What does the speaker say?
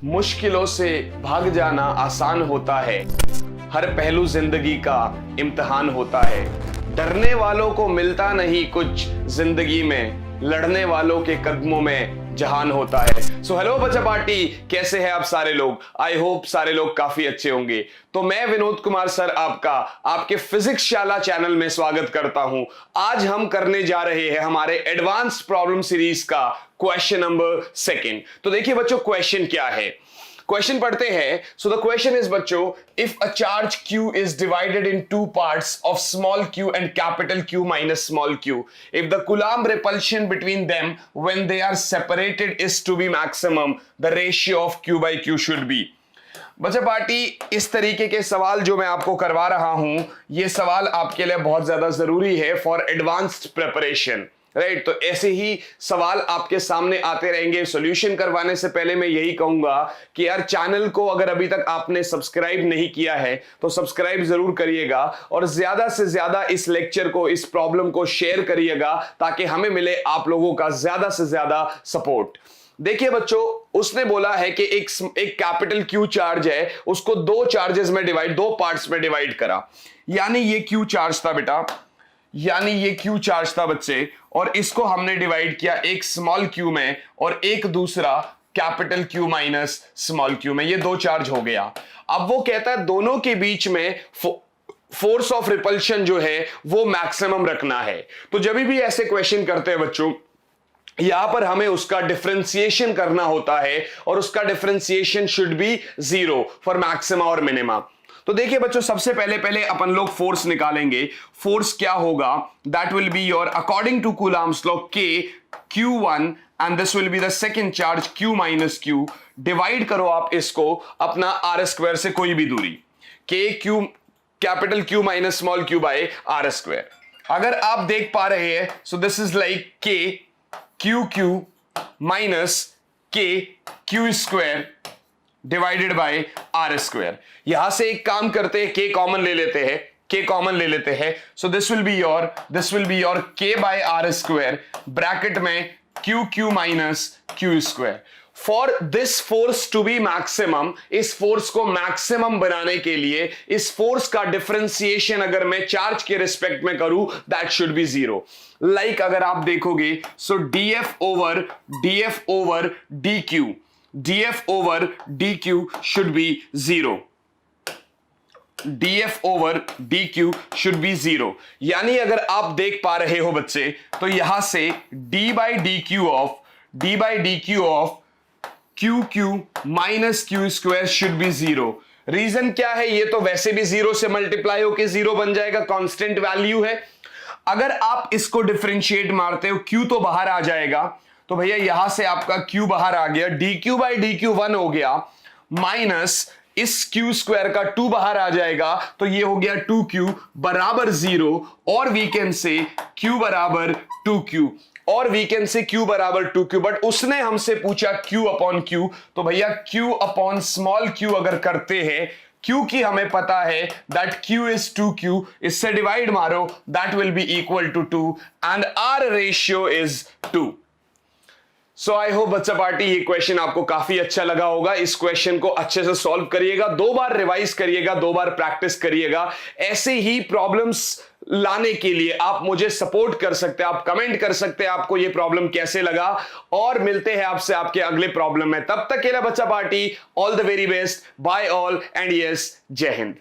मुश्किलों से भाग जाना आसान होता है, हर पहलू जिंदगी का इम्तिहान होता है। डरने वालों को मिलता नहीं कुछ जिंदगी में, लड़ने वालों के कदमों में जहान होता है। सो हेलो बच्चा पार्टी, कैसे हैं आप सारे लोग? आई होप सारे लोग काफी अच्छे होंगे। तो मैं विनोद कुमार सर आपका आपके फिजिक्स शाला चैनल में स्वागत करता हूं। आज हम करने जा रहे हैं हमारे एडवांस प्रॉब्लम सीरीज का क्वेश्चन नंबर 2। तो देखिए बच्चों, क्वेश्चन क्या है, क्वेश्चन पढ़ते हैं। सो द क्वेश्चन इज बच्चों, if a charge q is divided in two parts of small q and capital Q minus small q, if the Coulomb repulsion between them when they are separated is to be maximum, the ratio of q by q should be। बच्चा party, इस तरीके के सवाल जो मैं आपको करवा रहा हूं, ये सवाल आपके लिए बहुत ज्यादा जरूरी है फॉर एडवांस्ड प्रिपरेशन, राइट। तो ऐसे ही सवाल आपके सामने आते रहेंगे। सॉल्यूशन करवाने से पहले मैं यही कहूंगा कि यार चैनल को अगर अभी तक आपने सब्सक्राइब नहीं किया है तो सब्सक्राइब जरूर करिएगा और ज्यादा से ज्यादा इस लेक्चर को, इस प्रॉब्लम को शेयर करिएगा ताकि हमें मिले आप लोगों का ज्यादा से ज्यादा सपोर्ट। देखिए बच्चों, उसने बोला है कि एक कैपिटल क्यू चार्ज है, उसको दो पार्ट्स में डिवाइड करा। यानी ये क्यू चार्ज था बेटा, यानी ये क्यू चार्ज था बच्चे, और इसको हमने डिवाइड किया एक स्मॉल क्यू में और एक दूसरा capital Q minus small Q में। ये दो चार्ज हो गया। अब वो कहता है दोनों के बीच में फोर्स ऑफ रिपल्शन जो है वो मैक्सिमम रखना है। तो जब भी ऐसे क्वेश्चन करते हैं बच्चों, यहां पर हमें उसका डिफरेंशिएशन करना होता है और उसका differentiation should be 0 for maxima और मिनिमा। तो देखिए बच्चों, सबसे पहले अपन लोग फोर्स निकालेंगे। फोर्स क्या होगा? That will be your according to Coulomb's law K Q1 and this will be the second charge Q minus Q। Divide करो आप इसको अपना R² से कोई भी दूरी, K Q capital Q minus small q बाय R²। अगर आप देख पा रहे हैं, so this is like K Q minus K Q² divided by R²। यहां से एक काम करते हैं, K कॉमन ले लेते हैं, so this will be your K by R² bracket में Q minus Q²। For this force to be maximum, इस फोर्स को मैक्सिमम बनाने के लिए इस फोर्स का डिफरेंशिएशन अगर मैं चार्ज के रिस्पेक्ट में करूं, दैट शुड बी 0। लाइक अगर आप देखोगे, सो df over dq should be 0। df over dq should be 0। यानी अगर आप देख पा रहे हो बच्चे, तो यहां से d by dq of qq minus q² should be 0। Reason क्या है? ये तो वैसे भी 0 से मल्टीप्लाई होके 0 बन जाएगा, कांस्टेंट वैल्यू है। अगर आप इसको डिफरेंशिएट मारते हो, q तो बाहर आ जाएगा, तो भैया यहां से आपका q बाहर आ गया, dq बाई dq 1 हो गया, माइनस इस q² का 2 बाहर आ जाएगा, तो ये हो गया 2q बराबर 0। और वी कैन से q बराबर 2q, और वी कैन से q बराबर 2q। बट उसने हमसे पूछा q अपॉन q, तो भैया q अपॉन स्मॉल q अगर करते हैं, q की हमें पता है दैट q इज 2q, इससे डिवाइड मारो, that will be equal to 2 and R ratio is 2। So I hope बच्चा पार्टी ये क्वेश्चन आपको काफी अच्छा लगा होगा। इस क्वेश्चन को अच्छे से सॉल्व करिएगा, 2 बार रिवाइज करिएगा, 2 बार प्रैक्टिस करिएगा। ऐसे ही प्रॉब्लम्स लाने के लिए आप मुझे सपोर्ट कर सकते हैं, आप कमेंट कर सकते हैं आपको ये प्रॉब्लम कैसे लगा, और मिलते हैं आपसे आपके अगले प्रॉब्लम में। तब तक के लिए बच्चा party, all the very best, bye all and yes, जय हिंद।